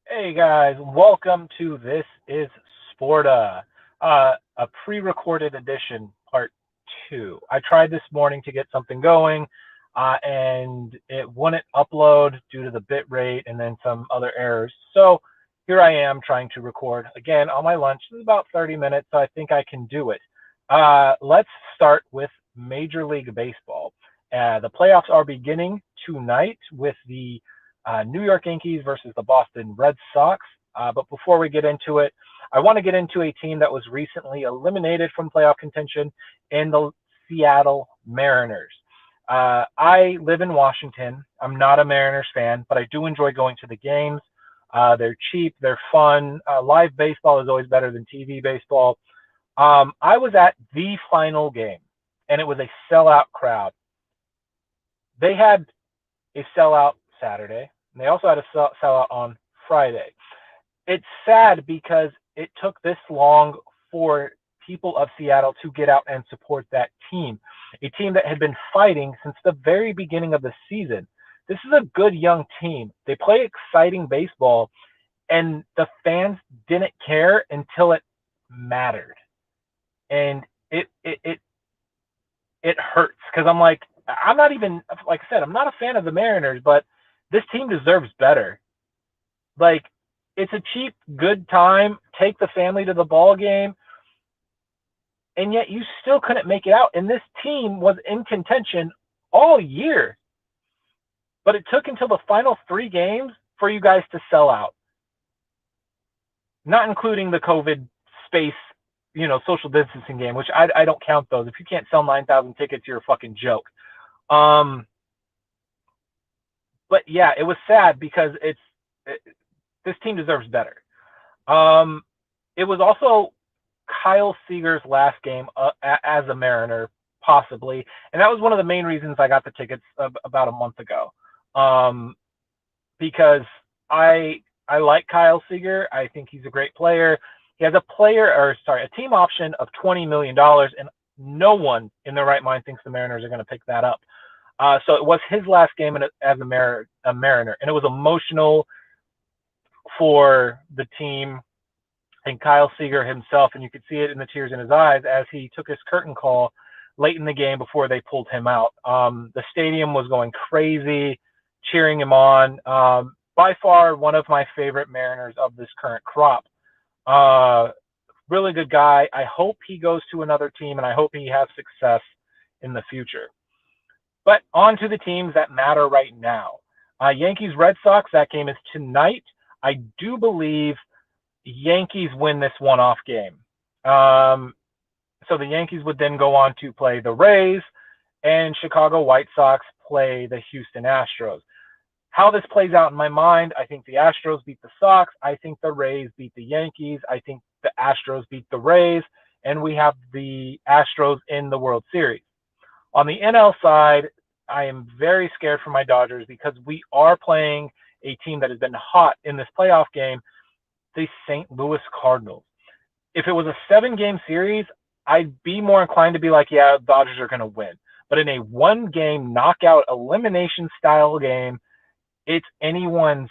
Hey guys, welcome to This is Sporta, a pre-recorded edition, part two. I tried this morning to get something going, and it wouldn't upload due to the bit rate and then some other errors. So here I am trying to record again on my lunch. This is about 30 minutes, so I think I can do it. Let's start with Major League Baseball. The playoffs are beginning tonight with the New York Yankees versus the Boston Red Sox. But before we get into it, I want to get into a team that was recently eliminated from playoff contention in the Seattle Mariners. I live in Washington. I'm not a Mariners fan, but I do enjoy going to the games. They're cheap, they're fun. Live baseball is always better than TV baseball. I was at the final game, and it was a sellout crowd. They had a sellout Saturday, and they also had a sellout on Friday. It's sad because it took this long for people of Seattle to get out and support that team, a team that had been fighting since the very beginning of the season. This is a good young team. They play exciting baseball, and the fans didn't care until it mattered. And it hurts because I'm not even, like I said, I'm not a fan of the Mariners, but this team deserves better. Like, it's a cheap, good time. Take the family to the ball game, and yet you still couldn't make it out. And this team was in contention all year, but it took until the final three games for you guys to sell out, not including the COVID space, social distancing game, which I don't count those. If you can't sell 9,000 tickets, you're a fucking joke. Um, but yeah, it was sad because this team deserves better. Um, it was also Kyle Seager's last game as a Mariner, possibly, and that was one of the main reasons I got the tickets about a month ago. Um, because I like Kyle Seager. I think he's a great player. He has a team option of $20 million, and no one in their right mind thinks the Mariners are going to pick that up. So it was his last game as a Mariner, and it was emotional for the team and Kyle Seager himself, and you could see it in the tears in his eyes as he took his curtain call late in the game before they pulled him out. The stadium was going crazy, cheering him on. By far, one of my favorite Mariners of this current crop. Uh, really good guy. I hope he goes to another team, and I hope he has success in the future. But on to the teams that matter right now. Yankees Red Sox, that game is tonight. I do believe Yankees win this one-off game. So the Yankees would then go on to play the Rays, and Chicago White Sox play the Houston Astros. How this plays out in my mind, I think the Astros beat the Sox. I think the Rays beat the Yankees. I think the Astros beat the Rays, and we have the Astros in the World Series. On the NL side, I am very scared for my Dodgers because we are playing a team that has been hot in this playoff game, the St. Louis Cardinals. If it was a 7-game series, I'd be more inclined to be like, yeah, the Dodgers are going to win. But in a one-game knockout elimination style game, it's anyone's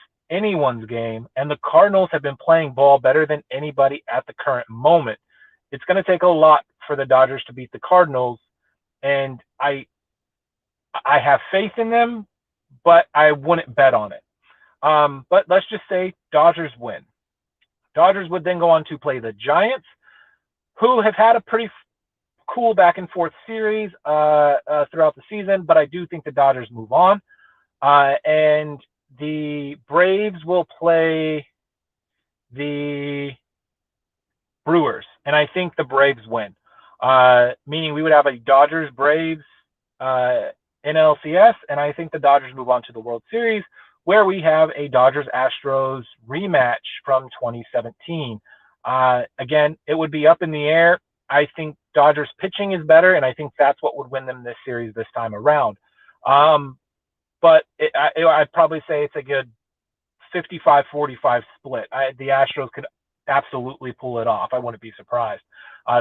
game, and the Cardinals have been playing ball better than anybody at the current moment. It's going to take a lot for the Dodgers to beat the Cardinals, and I have faith in them, but I wouldn't bet on it. But let's just say Dodgers win. Dodgers would then go on to play the Giants, who have had a pretty cool back and forth series throughout the season, but I do think the Dodgers move on. And the Braves will play the Brewers, and I think the Braves win. Meaning we would have a Dodgers Braves NLCS, and I think the Dodgers move on to the World Series, where we have a Dodgers Astros rematch from 2017. Again, it would be up in the air. I think Dodgers pitching is better, and I think that's what would win them this series this time around. But I'd probably say it's a good 55-45 split. The Astros could absolutely pull it off. I wouldn't be surprised.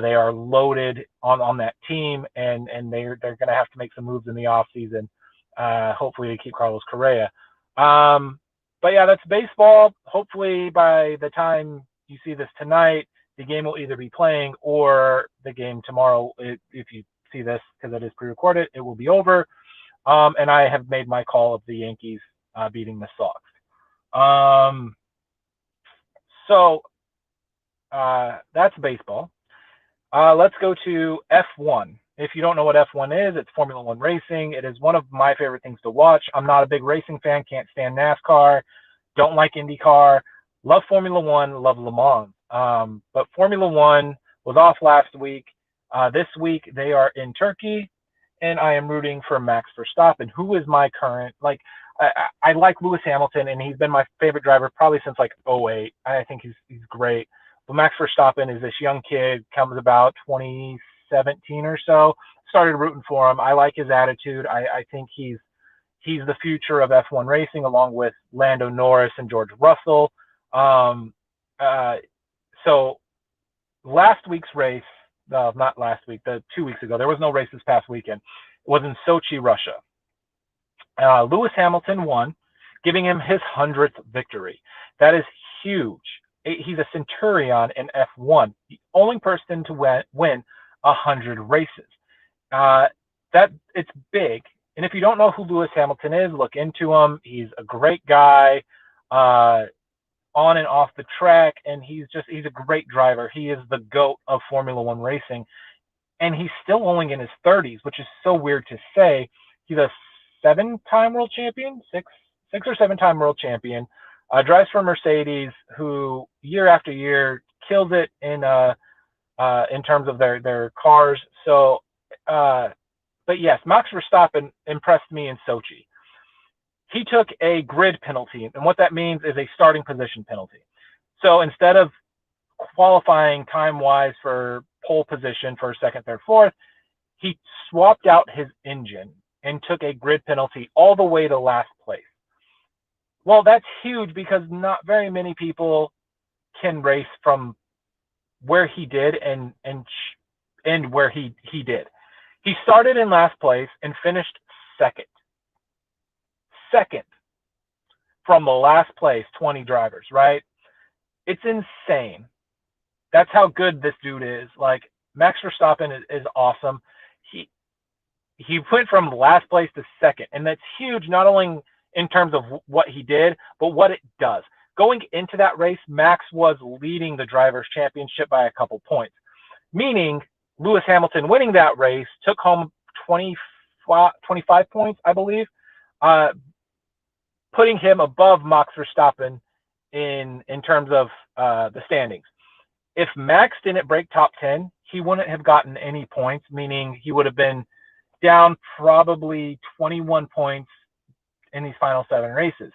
They are loaded on that team, and they're going to have to make some moves in the offseason, hopefully to keep Carlos Correa. But yeah, that's baseball. Hopefully, by the time you see this tonight, the game will either be playing or the game tomorrow. If you see this, because it is pre-recorded, it will be over. And I have made my call of the Yankees beating the Sox. So that's baseball. Let's go to F1. If you don't know what F1 is, it's Formula One racing. It is one of my favorite things to watch. I'm not a big racing fan, can't stand NASCAR, don't like IndyCar, love Formula One, love Le Mans. But Formula One was off last week. This week they are in Turkey, and I am rooting for Max Verstappen, who is my current, like, I like Lewis Hamilton, and he's been my favorite driver probably since like '08. I think he's great. But Max Verstappen is this young kid, comes about 2017 or so. Started rooting for him. I like his attitude. I think he's the future of F1 racing, along with Lando Norris and George Russell. So last week's race, not last week, 2 weeks ago, there was no race this past weekend. It was in Sochi, Russia. Lewis Hamilton won, giving him his 100th victory. That is huge. He's a centurion in F1, the only person to win 100 races. That it's big. And if you don't know who Lewis Hamilton is, look into him. He's a great guy on and off the track, and he's a great driver. He is the GOAT of Formula One racing, and he's still only in his 30s, which is so weird to say. He's a 7-time world champion, six or 7-time world champion. Drives for Mercedes, who year after year kills it in terms of their cars. So, but yes, Max Verstappen impressed me in Sochi. He took a grid penalty, and what that means is a starting position penalty. So instead of qualifying time-wise for pole position, first, second, third, fourth, he swapped out his engine and took a grid penalty all the way to last place. Well, that's huge because not very many people can race from where he did and where he did. He started in last place and finished second. Second from the last place 20 drivers, right? It's insane. That's how good this dude is. Like, Max Verstappen is awesome. He went from last place to second, and that's huge, not only in terms of what he did, but what it does. Going into that race, Max was leading the Drivers' Championship by a couple points, meaning Lewis Hamilton winning that race took home 25 points, I believe, putting him above Max Verstappen in terms of the standings. If Max didn't break top 10, he wouldn't have gotten any points, meaning he would have been down probably 21 points in these final 7 races.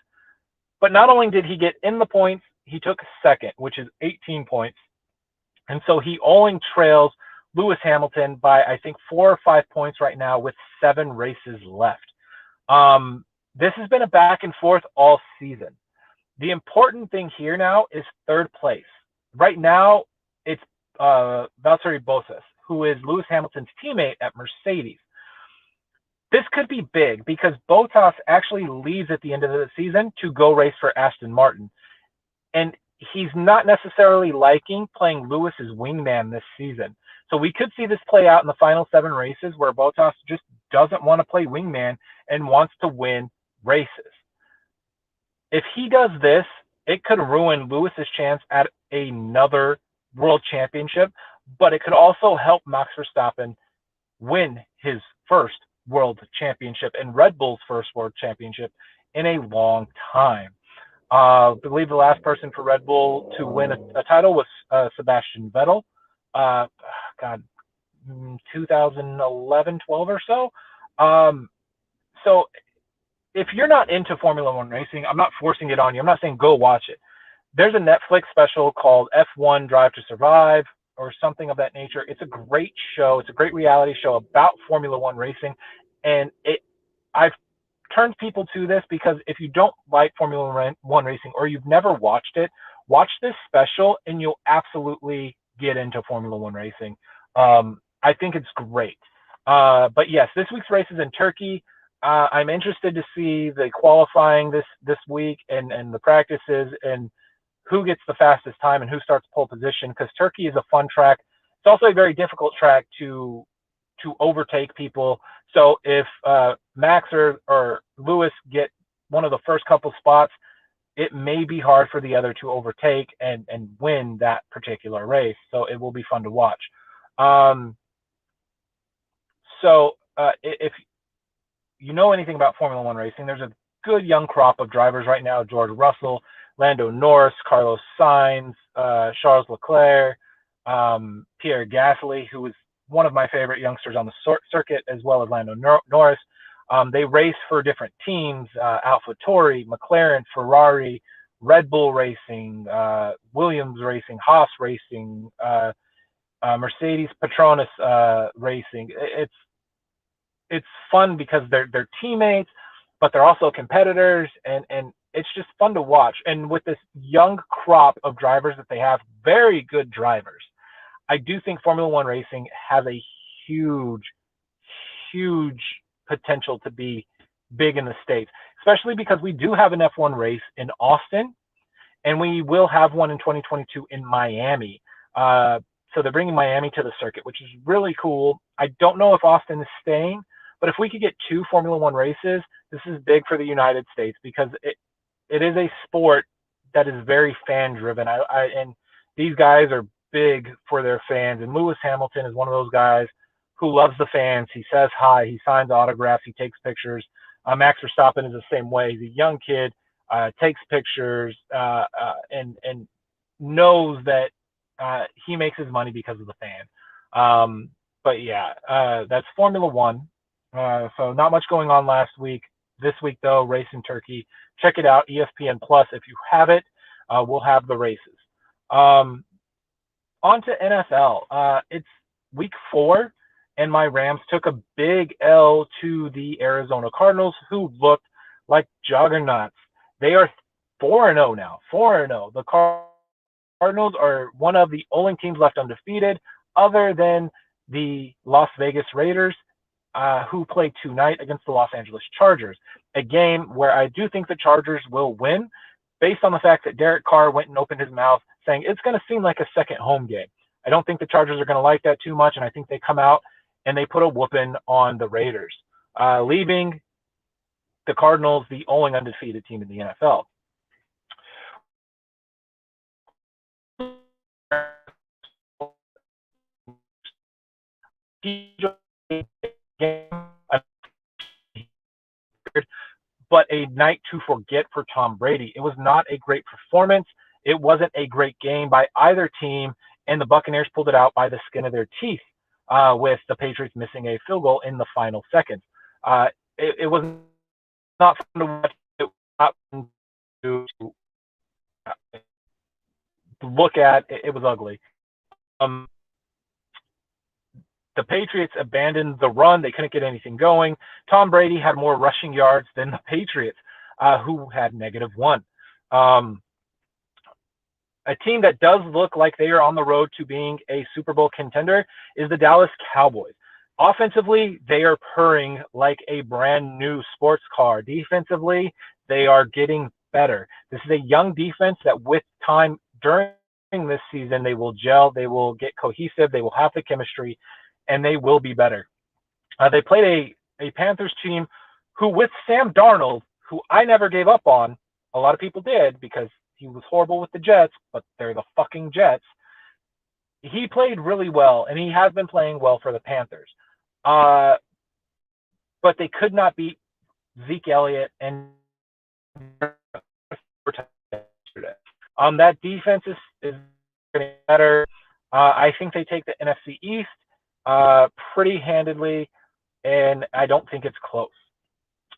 But not only did he get in the points, he took second, which is 18 points. And so he only trails Lewis Hamilton by, I think, 4 or 5 points right now with 7 races left. This has been a back and forth all season. The important thing here now is third place. Right now, it's Valtteri Bottas, who is Lewis Hamilton's teammate at Mercedes. This could be big because Bottas actually leaves at the end of the season to go race for Aston Martin. And he's not necessarily liking playing Lewis's wingman this season. So we could see this play out in the final 7 races where Bottas just doesn't want to play wingman and wants to win races. If he does this, it could ruin Lewis's chance at another world championship, but it could also help Max Verstappen win his first world championship and Red Bull's first world championship in a long time. I believe the last person for Red Bull to win a title was Sebastian Vettel. 2011, 12 or so. So if you're not into Formula One racing, I'm not forcing it on you. I'm not saying go watch it. There's a Netflix special called F1 Drive to Survive or something of that nature. It's a great show. It's a great reality show about Formula One racing. And I've turned people to this because if you don't like Formula One racing or you've never watched it, watch this special and you'll absolutely get into Formula One racing. I think it's great. But yes, this week's race is in Turkey. I'm interested to see the qualifying this week and the practices and who gets the fastest time and who starts pole position, because Turkey is a fun track. It's also a very difficult track to overtake people. So if Max or Lewis get one of the first couple spots, it may be hard for the other to overtake and win that particular race. So it will be fun to watch. Um, if you know anything about Formula One racing, there's a good young crop of drivers right now: George Russell, Lando Norris, Carlos Sainz, Charles Leclerc, Pierre Gasly, who is one of my favorite youngsters on the circuit, as well as Lando Norris. They race for different teams: AlphaTauri, McLaren, Ferrari, Red Bull Racing, Williams Racing, Haas Racing, Mercedes Petronas Racing. It's fun because they're teammates, but they're also competitors, and it's just fun to watch. And with this young crop of drivers that they have, very good drivers, I do think Formula One racing has a huge, huge potential to be big in the States, especially because we do have an F1 race in Austin, and we will have one in 2022 in Miami. So they're bringing Miami to the circuit, which is really cool. I don't know if Austin is staying, but if we could get 2 Formula One races, this is big for the United States, because it is a sport that is very fan driven. And these guys are big for their fans. And Lewis Hamilton is one of those guys who loves the fans. He says hi, he signs autographs, he takes pictures. Max Verstappen is the same way. He's a young kid, takes pictures, and knows that he makes his money because of the fan. But yeah, that's Formula One. So not much going on last week. This week, though, race in Turkey. Check it out, ESPN Plus. If you have it, we'll have the races. On to NFL. It's week 4, and my Rams took a big L to the Arizona Cardinals, who looked like juggernauts. They are 4-0 now. 4-0. The Cardinals are one of the only teams left undefeated, other than the Las Vegas Raiders, who play tonight against the Los Angeles Chargers, a game where I do think the Chargers will win, based on the fact that Derek Carr went and opened his mouth saying it's going to seem like a second home game. I don't think the Chargers are going to like that too much, and I think they come out and they put a whooping on the Raiders, leaving the Cardinals the only undefeated team in the NFL. But a night to forget for Tom Brady. It was not a great performance. It wasn't a great game by either team, and the Buccaneers pulled it out by the skin of their teeth, with the Patriots missing a field goal in the final seconds. It was not fun to watch. It was not fun to look at. It was ugly. The Patriots abandoned the run. They couldn't get anything going. Tom Brady had more rushing yards than the Patriots, who had -1. A team that does look like they are on the road to being a Super Bowl contender is the Dallas Cowboys. Offensively, they are purring like a brand new sports car. Defensively, they are getting better. This is a young defense that, with time during this season, they will gel, they will get cohesive, they will have the chemistry, and they will be better. They played a Panthers team who, with Sam Darnold, who I never gave up on, a lot of people did because he was horrible with the Jets, but they're the fucking Jets. He played really well, and he has been playing well for the Panthers. But they could not beat Zeke Elliott and yesterday. That defense is getting better. I think they take the NFC East pretty handedly, and I don't think it's close.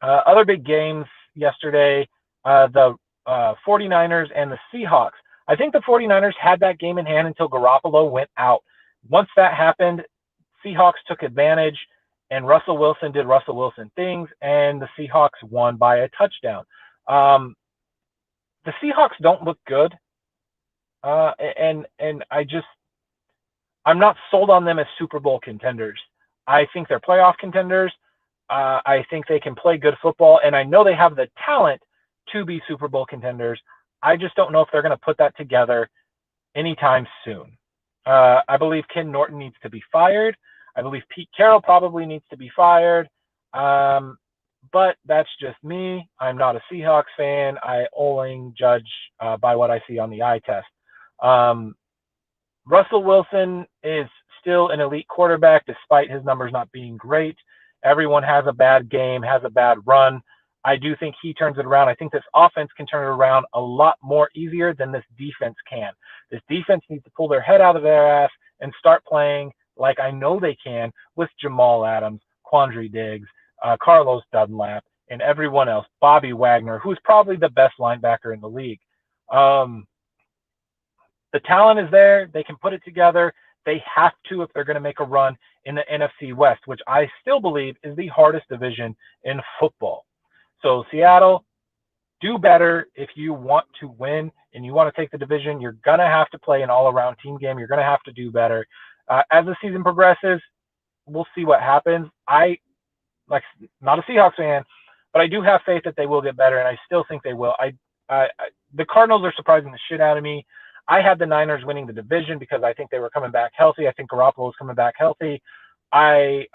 Other big games yesterday, the 49ers and the Seahawks. I think the 49ers had that game in hand until Garoppolo went out. Once that happened, Seahawks took advantage, and Russell Wilson did Russell Wilson things, and the Seahawks won by a touchdown. The Seahawks don't look good, and I'm not sold on them as Super Bowl contenders. I think they're playoff contenders. I think they can play good football, and I know they have the talent to be Super Bowl contenders. I just don't know if they're going to put that together anytime soon. I believe Ken Norton needs to be fired. I believe Pete Carroll probably needs to be fired. But that's just me. I'm not a Seahawks fan. I only judge by what I see on the eye test. Russell Wilson is still an elite quarterback despite his numbers not being great. Everyone has a bad game, has a bad run. I do think he turns it around. I think this offense can turn it around a lot more easier than this defense can. This defense needs to pull their head out of their ass and start playing like I know they can with Jamal Adams, Quandre Diggs, Carlos Dunlap, and everyone else. Bobby Wagner, who's probably the best linebacker in the league. The talent is there. They can put it together. They have to if they're going to make a run in the NFC West, which I still believe is the hardest division in football. So Seattle, do better if you want to win and you want to take the division. You're going to have to play an all-around team game. You're going to have to do better. As the season progresses, we'll see what happens. Not a Seahawks fan, but I do have faith that they will get better, and I still think they will. The Cardinals are surprising the shit out of me. I had the Niners winning the division because I think they were coming back healthy. I think Garoppolo was coming back healthy. I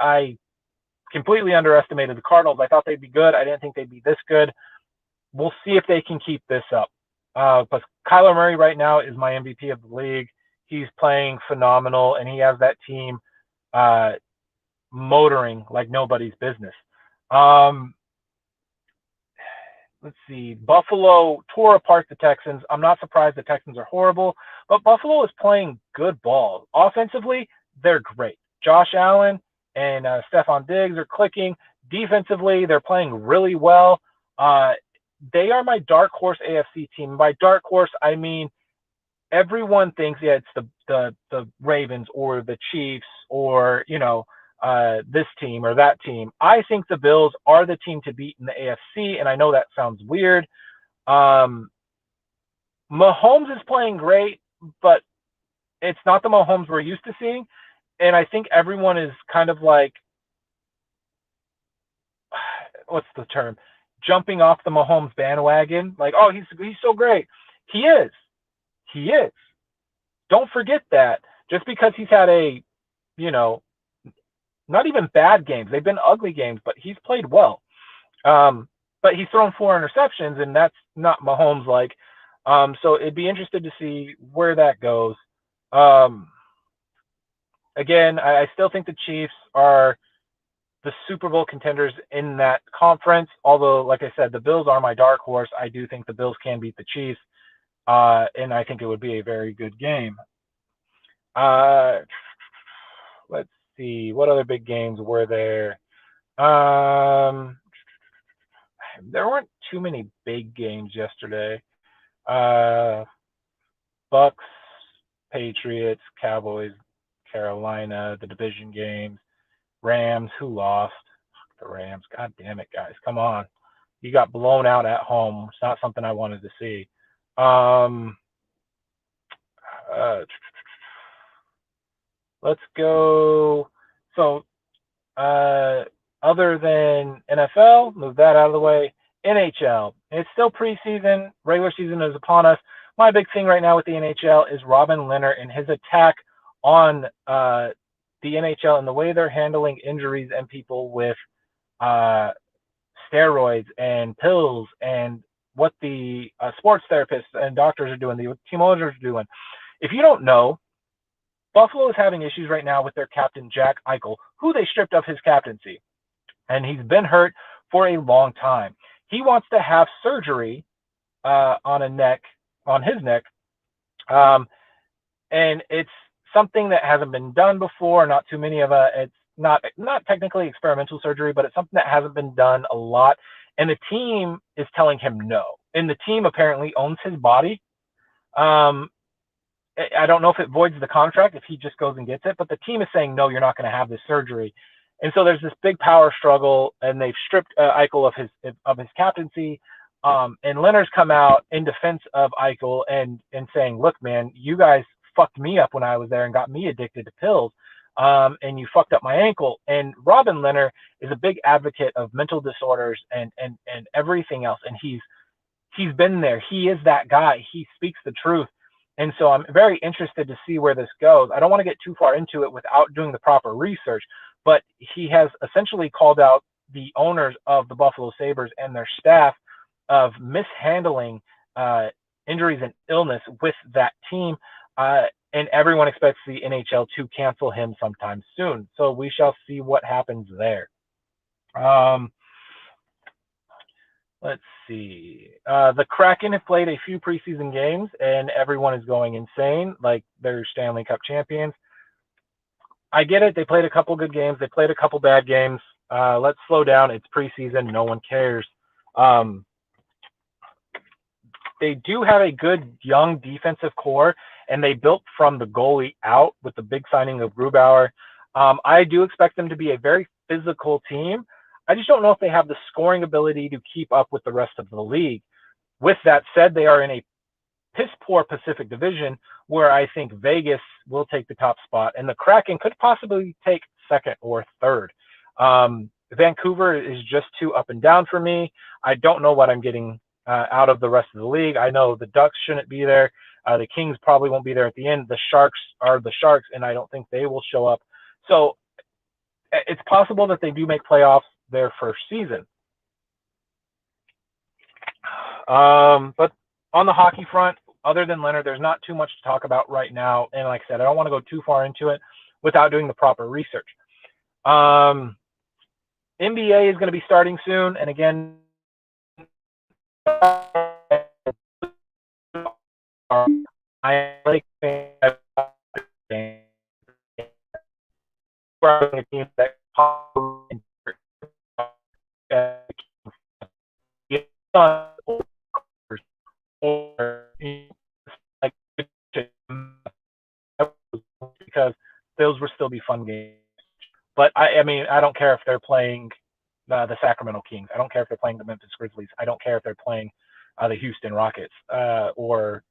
completely underestimated the Cardinals. I thought they'd be good. I didn't think they'd be this good. We'll see if they can keep this up. But Kyler Murray right now is my MVP of the league. He's playing phenomenal, and he has that team motoring like nobody's business. Let's see. Buffalo tore apart the Texans. I'm not surprised the Texans are horrible, but Buffalo is playing good ball. Offensively, they're great. Josh Allen and Stephon Diggs are clicking. Defensively, they're playing really well. They are my dark horse AFC team. By dark horse, I mean everyone thinks it's the Ravens or the Chiefs or this team or that team. I think the Bills are the team to beat in the AFC, and I know that sounds weird. Mahomes is playing great, but it's not the Mahomes we're used to seeing, and I think everyone is kind of like, what's the term? Jumping off the Mahomes bandwagon. Like, oh, he's so great. He is. Don't forget that. Just because he's had not even bad games. They've been ugly games, but he's played well. But he's thrown 4 interceptions, and that's not Mahomes-like. So it'd be interesting to see where that goes. Again, I still think the Chiefs are the Super Bowl contenders in that conference. Although, like I said, the Bills are my dark horse. I do think the Bills can beat the Chiefs, and I think it would be a very good game. Let's see, what other big games were there? There weren't too many big games yesterday. Bucks, Patriots, Cowboys, Carolina, the division games, Rams, who lost? The Rams. God damn it, guys. Come on. You got blown out at home. It's not something I wanted to see. Let's go. So, other than NFL, move that out of the way. NHL. It's still preseason. Regular season is upon us. My big thing right now with the NHL is Robin Leonard and his attack on the NHL and the way they're handling injuries and people with steroids and pills and what the sports therapists and doctors are doing, the team owners are doing. If you don't know, Buffalo is having issues right now with their captain, Jack Eichel, who they stripped of his captaincy. And he's been hurt for a long time. He wants to have surgery on his neck. And it's something that hasn't been done before. Not too many of it's not technically experimental surgery, but it's something that hasn't been done a lot. And the team is telling him no. And the team apparently owns his body. I don't know if it voids the contract if he just goes and gets it, but the team is saying, no, you're not going to have this surgery. And so there's this big power struggle, and they've stripped Eichel of his captaincy. And Leonard's come out in defense of Eichel and saying, look, man, you guys fucked me up when I was there and got me addicted to pills. and you fucked up my ankle. And Robin Leonard is a big advocate of mental disorders and everything else. And he's been there. He is that guy. He speaks the truth. And so I'm very interested to see where this goes. I don't want to get too far into it without doing the proper research, but he has essentially called out the owners of the Buffalo Sabres and their staff of mishandling injuries and illness with that team. And everyone expects the NHL to cancel him sometime soon. So we shall see what happens there. Let's see. The Kraken have played a few preseason games, and everyone is going insane, like they're Stanley Cup champions. I get it. They played a couple good games. They played a couple bad games. Let's slow down. It's preseason. No one cares. They do have a good young defensive core, and they built from the goalie out with the big signing of Grubauer. I do expect them to be a very physical team. I just don't know if they have the scoring ability to keep up with the rest of the league. With that said, they are in a piss-poor Pacific Division where I think Vegas will take the top spot, and the Kraken could possibly take second or third. Vancouver is just too up and down for me. I don't know what I'm getting out of the rest of the league. I know the Ducks shouldn't be there. The Kings probably won't be there at the end. The Sharks are the Sharks, and I don't think they will show up. So it's possible that they do make playoffs their first season. But on the hockey front, other than Leonard, there's not too much to talk about right now. And like I said, I don't want to go too far into it without doing the proper research. NBA is going to be starting soon. And again, I like a team that because those will still be fun games. But I mean, I don't care if they're playing the Sacramento Kings. I don't care if they're playing the Memphis Grizzlies. I don't care if they're playing the Houston Rockets or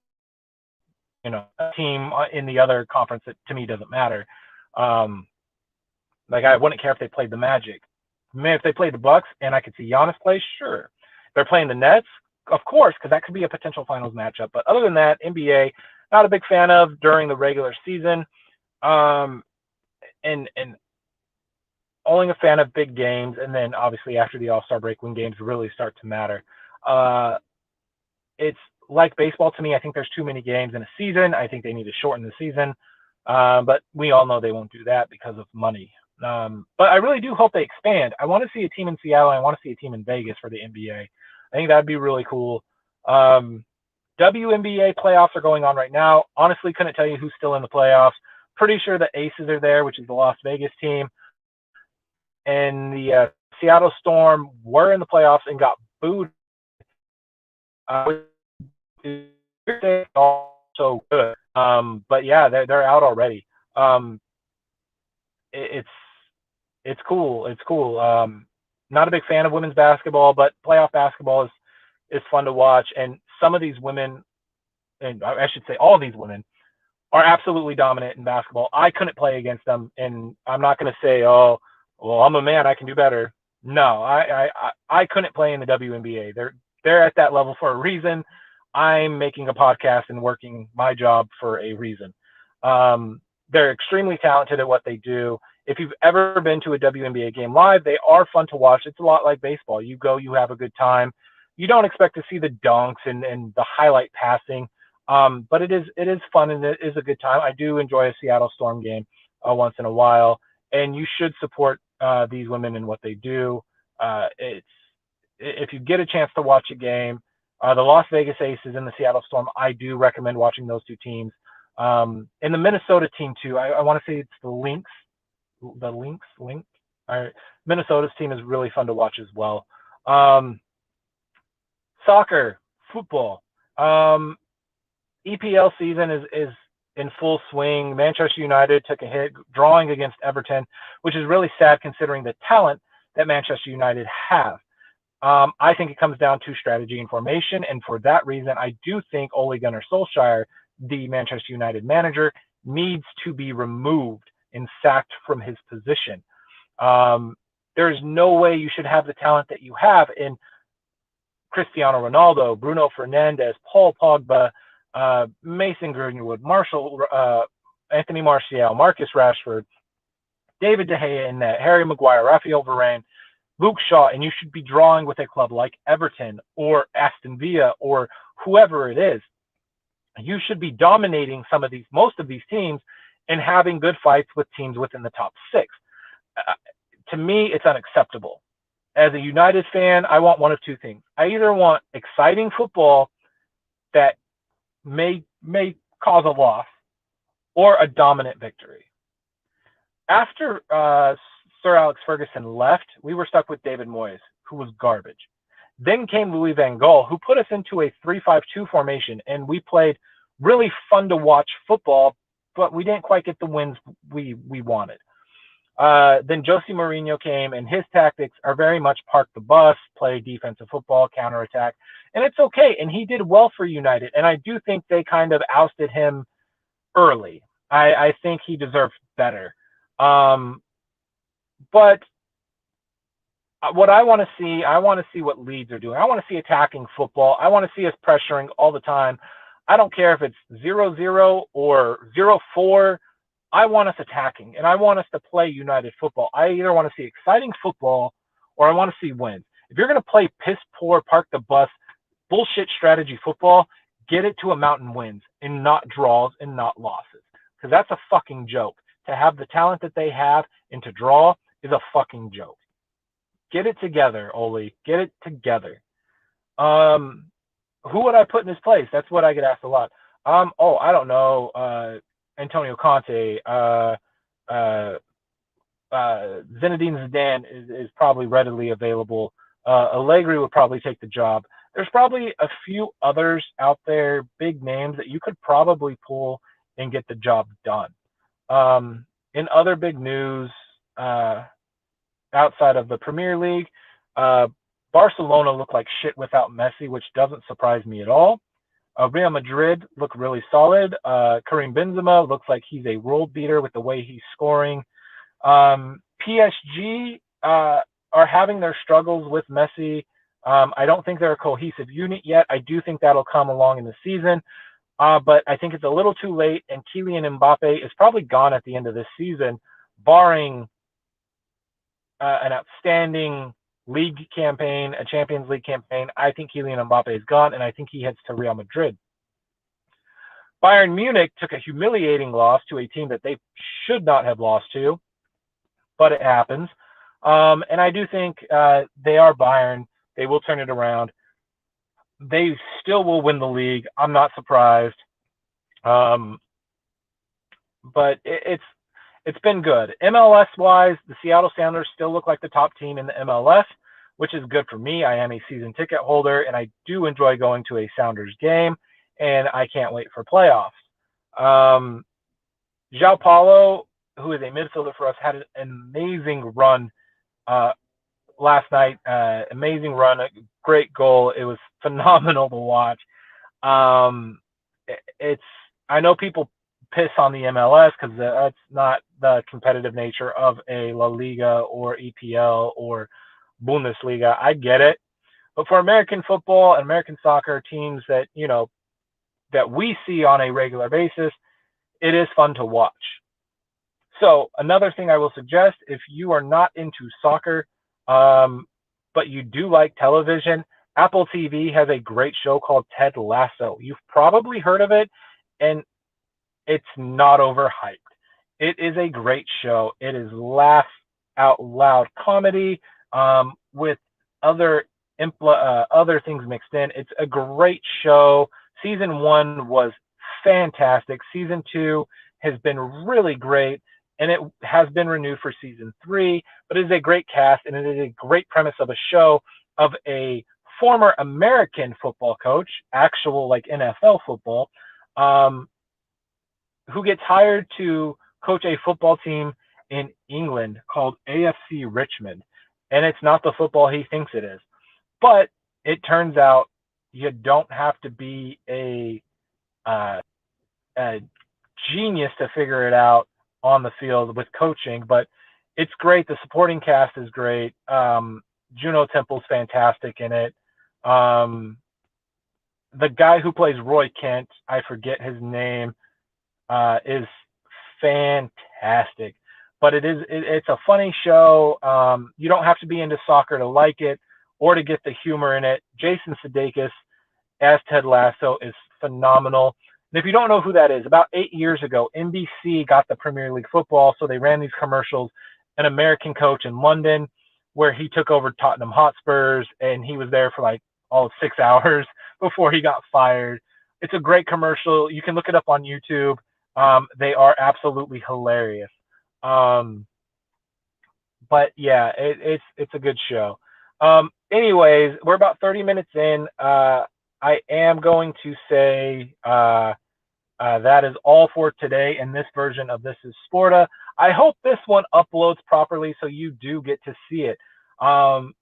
a team in the other conference that to me doesn't matter. Like I wouldn't care if they played the Magic. I mean, if they played the Bucks and I could see Giannis play, sure. They're playing the Nets, of course, because that could be a potential finals matchup. But other than that, NBA, not a big fan of during the regular season. And only a fan of big games, and then obviously after the All-Star break when games really start to matter. It's like baseball to me. I think there's too many games in a season. I think they need to shorten the season. But we all know they won't do that because of money. But I really do hope they expand. I want to see a team in Seattle. I want to see a team in Vegas for the NBA. I think that'd be really cool. WNBA playoffs are going on right now. Honestly, couldn't tell you who's still in the playoffs. Pretty sure the Aces are there, which is the Las Vegas team. And the Seattle Storm were in the playoffs and got booed. So good. But yeah, they're out already. It's cool. It's cool. Not a big fan of women's basketball, but playoff basketball is fun to watch. And some of these women, and I should say all of these women, are absolutely dominant in basketball. I couldn't play against them, and I'm not going to say, oh, well, I'm a man, I can do better. No, I couldn't play in the WNBA. They're at that level for a reason. I'm making a podcast and working my job for a reason. They're extremely talented at what they do. If you've ever been to a WNBA game live, they are fun to watch. It's a lot like baseball. You go, you have a good time. You don't expect to see the dunks and the highlight passing, but it is fun and it is a good time. I do enjoy a Seattle Storm game once in a while, and you should support these women and what they do. If you get a chance to watch a game, the Las Vegas Aces and the Seattle Storm, I do recommend watching those two teams. And the Minnesota team too. I want to say it's the Lynx. Minnesota's team is really fun to watch as well. Soccer, football. EPL season is in full swing. Manchester United took a hit drawing against Everton, which is really sad considering the talent that Manchester United have. I think it comes down to strategy and formation, and for that reason, I do think Ole Gunnar Solskjaer, the Manchester United manager, needs to be removed and sacked from his position. There's no way you should have the talent that you have in Cristiano Ronaldo, Bruno Fernandes, Paul Pogba, Mason Greenwood, Anthony Martial, Marcus Rashford, David De Gea in net, Harry Maguire, Raphael Varane, Luke Shaw, and you should be drawing with a club like Everton or Aston Villa or whoever it is. You should be dominating most of these teams and having good fights with teams within the top six. To me, it's unacceptable. As a United fan, I want one of two things. I either want exciting football that may cause a loss or a dominant victory. After Sir Alex Ferguson left, we were stuck with David Moyes, who was garbage. Then came Louis van Gaal, who put us into a 3-5-2 formation, and we played really fun to watch football, but we didn't quite get the wins we wanted. Then Jose Mourinho came, and his tactics are very much park the bus, play defensive football, counterattack, and it's okay. And he did well for United, and I do think they kind of ousted him early. I think he deserved better. But what I want to see what Leeds are doing. I want to see attacking football. I want to see us pressuring all the time. I don't care if it's 0-0 or 0-4. I want us attacking, and I want us to play United football. I either want to see exciting football or I want to see wins. If you're going to play piss poor, park the bus, bullshit strategy football, get it to amount in wins and not draws and not losses. Because that's a fucking joke. To have the talent that they have and to draw is a fucking joke. Get it together, Ole. Get it together. Who would I put in his place? That's what I get asked a lot. I don't know. Antonio Conte, Zinedine Zidane is probably readily available. Allegri would probably take the job. There's probably a few others out there, big names, that you could probably pull and get the job done. In other big news, outside of the Premier League, Barcelona look like shit without Messi, which doesn't surprise me at all. Real Madrid look really solid. Karim Benzema looks like he's a world beater with the way he's scoring. PSG are having their struggles with Messi. I don't think they're a cohesive unit yet. I do think that'll come along in the season. But I think it's a little too late, and Kylian Mbappe is probably gone at the end of this season, barring an outstanding league campaign, a Champions League campaign. I think Kylian Mbappe is gone, and I think he heads to Real Madrid. Bayern Munich took a humiliating loss to a team that they should not have lost to, but it happens. And I do think they are Bayern. They will turn it around. They still will win the league. I'm not surprised. But it's been good. MLS-wise, the Seattle Sounders still look like the top team in the MLS, which is good for me. I am a season ticket holder, and I do enjoy going to a Sounders game, and I can't wait for playoffs. João Paulo, who is a midfielder for us, had an amazing run last night. Amazing run, a great goal. It was phenomenal to watch. I know people piss on the MLS because that's not the competitive nature of a La Liga or EPL or Bundesliga. I get it. But for American football and American soccer teams that, that we see on a regular basis, it is fun to watch. So another thing I will suggest, if you are not into soccer, but you do like television, Apple TV has a great show called Ted Lasso. You've probably heard of it, and it's not overhyped. It is a great show. It is laugh out loud comedy with other things mixed in. It's a great show. Season 1 was fantastic. Season 2 has been really great, and it has been renewed for season 3. But it is a great cast, and it is a great premise of a show of a former American football coach, actual like NFL football, who gets hired to coach a football team in England called AFC Richmond. And it's not the football he thinks it is. But it turns out you don't have to be a genius to figure it out on the field with coaching, but it's great. The supporting cast is great. Juno Temple's fantastic in it. The guy who plays Roy Kent, I forget his name, is fantastic. But it's a funny show. You don't have to be into soccer to like it or to get the humor in it. Jason Sudeikis as Ted Lasso is phenomenal. And if you don't know who that is, about 8 years ago, NBC got the Premier League football, so they ran these commercials. An American coach in London, where he took over Tottenham Hotspurs, and he was there for like all of 6 hours before he got fired. It's a great commercial. You can look it up on YouTube. They are absolutely hilarious. But yeah, it's a good show. Anyways, we're about 30 minutes in. I am going to say that is all for today in this version of This is Sporta. I hope this one uploads properly so you do get to see it.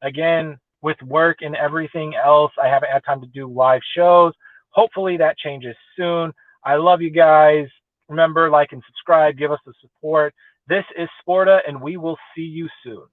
Again, with work and everything else, I haven't had time to do live shows. Hopefully that changes soon. I love you guys. Remember, like and subscribe. Give us the support. This is Sporta, and we will see you soon.